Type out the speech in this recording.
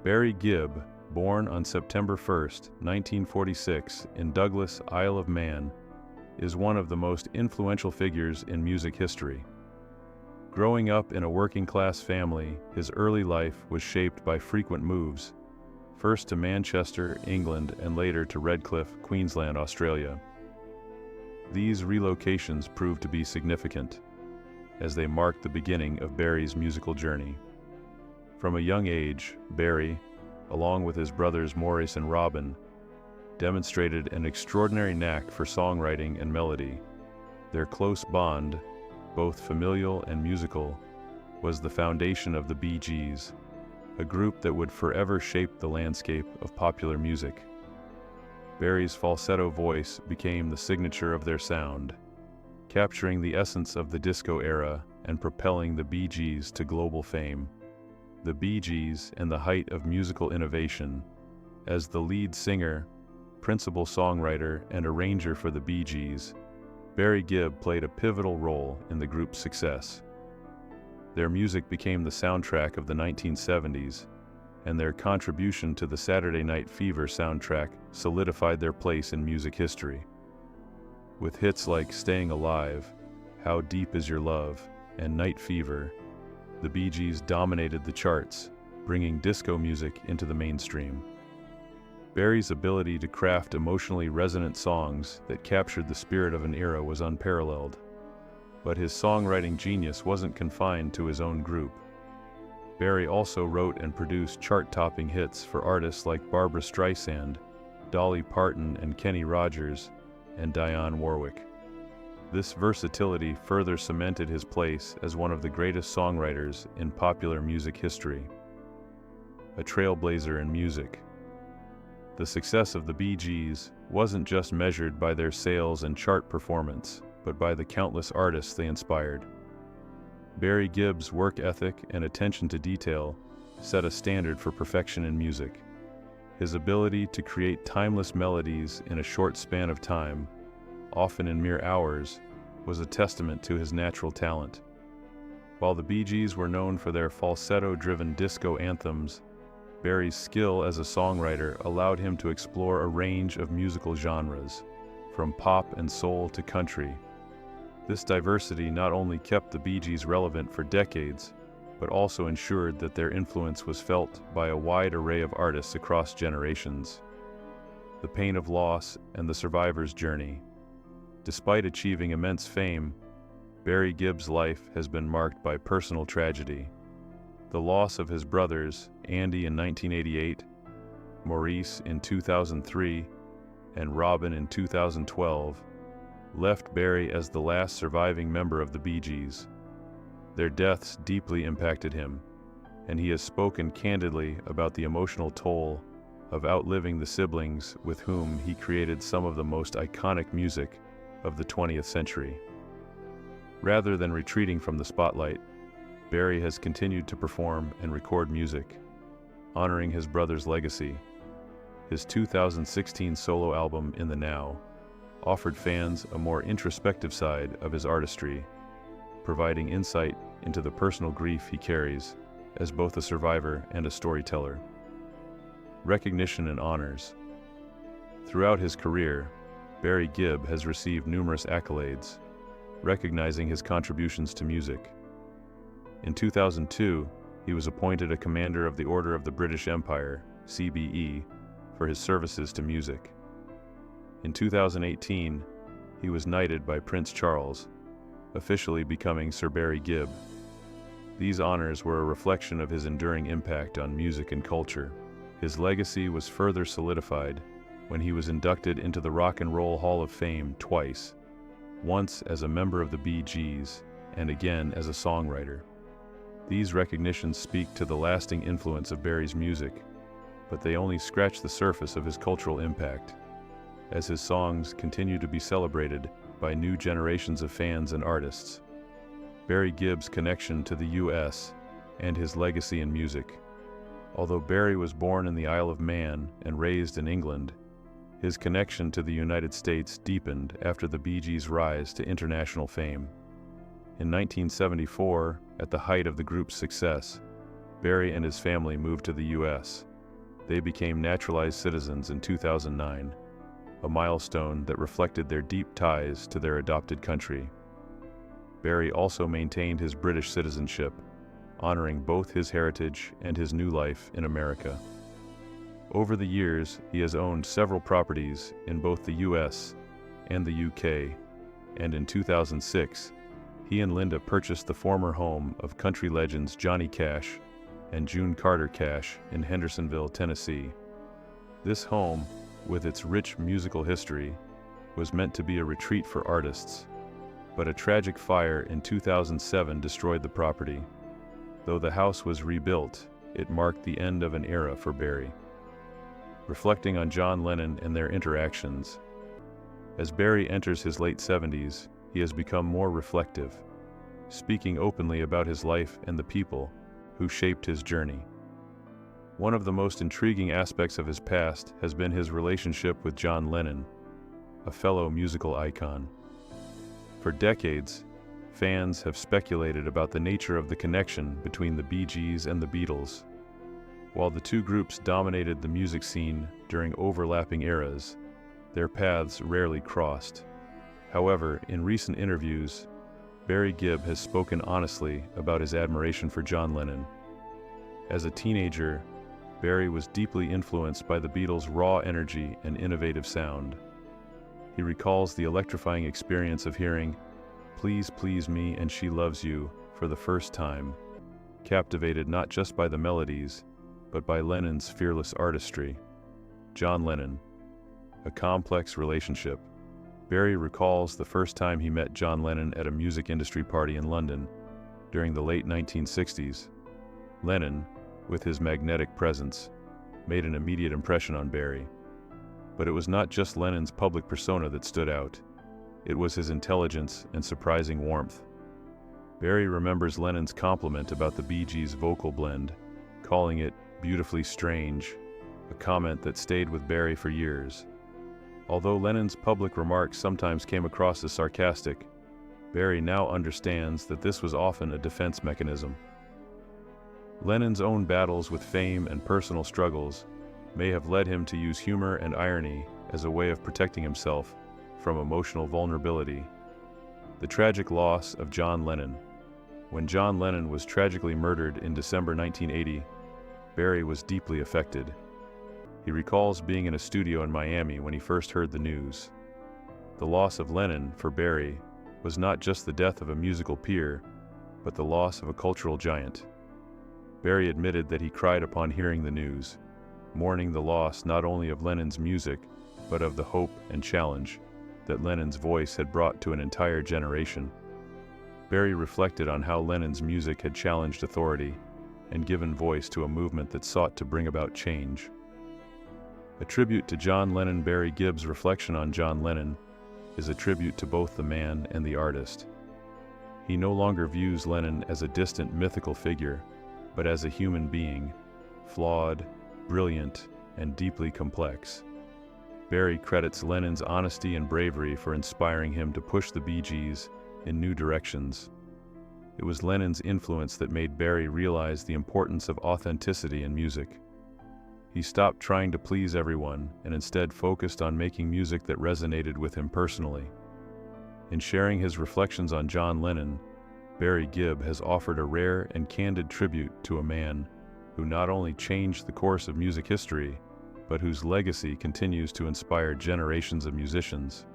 Barry Gibb, born on September 1, 1946, in Douglas, Isle of Man, is one of the most influential figures in music history. Growing up in a working-class family, his early life was shaped by frequent moves, first to Manchester, England, and later to Redcliffe, Queensland, Australia. These relocations proved to be significant, as they marked the beginning of Barry's musical journey. From a young age, Barry, along with his brothers Maurice and Robin, demonstrated an extraordinary knack for songwriting and melody. Their close bond, both familial and musical, was the foundation of the Bee Gees, a group that would forever shape the landscape of popular music. Barry's falsetto voice became the signature of their sound, capturing the essence of the disco era and propelling the Bee Gees to global fame. The Bee Gees and the height of musical innovation. As the lead singer, principal songwriter, and arranger for the Bee Gees, Barry Gibb played a pivotal role in the group's success. Their music became the soundtrack of the 1970s, and their contribution to the Saturday Night Fever soundtrack solidified their place in music history. With hits like Staying Alive, How Deep Is Your Love, and Night Fever, the Bee Gees dominated the charts, bringing disco music into the mainstream. Barry's ability to craft emotionally resonant songs that captured the spirit of an era was unparalleled. But his songwriting genius wasn't confined to his own group. Barry also wrote and produced chart-topping hits for artists like Barbra Streisand, Dolly Parton and Kenny Rogers, and Dionne Warwick. This versatility further cemented his place as one of the greatest songwriters in popular music history. A trailblazer in music. The success of the Bee Gees wasn't just measured by their sales and chart performance, but by the countless artists they inspired. Barry Gibb's work ethic and attention to detail set a standard for perfection in music. His ability to create timeless melodies in a short span of time, often in mere hours, was a testament to his natural talent. While the Bee Gees were known for their falsetto-driven disco anthems, Barry's skill as a songwriter allowed him to explore a range of musical genres, from pop and soul to country. This diversity not only kept the Bee Gees relevant for decades, but also ensured that their influence was felt by a wide array of artists across generations. The pain of loss and the survivor's journey. Despite achieving immense fame, Barry Gibb's life has been marked by personal tragedy. The loss of his brothers, Andy in 1988, Maurice in 2003, and Robin in 2012, left Barry as the last surviving member of the Bee Gees. Their deaths deeply impacted him, and he has spoken candidly about the emotional toll of outliving the siblings with whom he created some of the most iconic music of the 20th century. Rather than retreating from the spotlight, Barry has continued to perform and record music, honoring his brother's legacy. His 2016 solo album, In the Now, offered fans a more introspective side of his artistry, providing insight into the personal grief he carries as both a survivor and a storyteller. Recognition and honors. Throughout his career, Barry Gibb has received numerous accolades, recognizing his contributions to music. In 2002, he was appointed a Commander of the Order of the British Empire, CBE, for his services to music. In 2018, he was knighted by Prince Charles, officially becoming Sir Barry Gibb. These honors were a reflection of his enduring impact on music and culture. His legacy was further solidified when he was inducted into the Rock and Roll Hall of Fame twice, once as a member of the Bee Gees and again as a songwriter. These recognitions speak to the lasting influence of Barry's music, but they only scratch the surface of his cultural impact, as his songs continue to be celebrated by new generations of fans and artists. Barry Gibb's connection to the U.S. and his legacy in music. Although Barry was born in the Isle of Man and raised in England, his connection to the United States deepened after the Bee Gees' rise to international fame. In 1974, at the height of the group's success, Barry and his family moved to the U.S., They became naturalized citizens in 2009, a milestone that reflected their deep ties to their adopted country. Barry also maintained his British citizenship, honoring both his heritage and his new life in America. Over the years, he has owned several properties in both the US and the UK, and in 2006, he and Linda purchased the former home of country legends Johnny Cash and June Carter Cash in Hendersonville, Tennessee. This home, with its rich musical history, was meant to be a retreat for artists, but a tragic fire in 2007 destroyed the property. Though the house was rebuilt, it marked the end of an era for Barry. Reflecting on John Lennon and their interactions, as Barry enters his late 70s, he has become more reflective, speaking openly about his life and the people who shaped his journey. One of the most intriguing aspects of his past has been his relationship with John Lennon, a fellow musical icon. For decades, fans have speculated about the nature of the connection between the Bee Gees and the Beatles. While the two groups dominated the music scene during overlapping eras, their paths rarely crossed. However, in recent interviews, Barry Gibb has spoken honestly about his admiration for John Lennon. As a teenager, Barry was deeply influenced by the Beatles' raw energy and innovative sound. He recalls the electrifying experience of hearing "Please Please Me and She Loves You" for the first time, captivated not just by the melodies, but by Lennon's fearless artistry. John Lennon, a complex relationship. Barry recalls the first time he met John Lennon at a music industry party in London during the late 1960s. Lennon, with his magnetic presence, made an immediate impression on Barry. But it was not just Lennon's public persona that stood out. It was his intelligence and surprising warmth. Barry remembers Lennon's compliment about the Bee Gees' vocal blend, calling it "beautifully strange," a comment that stayed with Barry for years. Although Lennon's public remarks sometimes came across as sarcastic, Barry now understands that this was often a defense mechanism. Lennon's own battles with fame and personal struggles may have led him to use humor and irony as a way of protecting himself from emotional vulnerability. The tragic loss of John Lennon. When John Lennon was tragically murdered in December 1980, Barry was deeply affected. He recalls being in a studio in Miami when he first heard the news. The loss of Lennon, for Barry, was not just the death of a musical peer, but the loss of a cultural giant. Barry admitted that he cried upon hearing the news, mourning the loss not only of Lennon's music, but of the hope and challenge that Lennon's voice had brought to an entire generation. Barry reflected on how Lennon's music had challenged authority and given voice to a movement that sought to bring about change. A tribute to John Lennon. Barry Gibb's reflection on John Lennon is a tribute to both the man and the artist. He no longer views Lennon as a distant mythical figure, but as a human being, flawed, brilliant, and deeply complex. Barry credits Lennon's honesty and bravery for inspiring him to push the Bee Gees in new directions. It was Lennon's influence that made Barry realize the importance of authenticity in music. He stopped trying to please everyone and instead focused on making music that resonated with him personally. In sharing his reflections on John Lennon, Barry Gibb has offered a rare and candid tribute to a man who not only changed the course of music history, but whose legacy continues to inspire generations of musicians.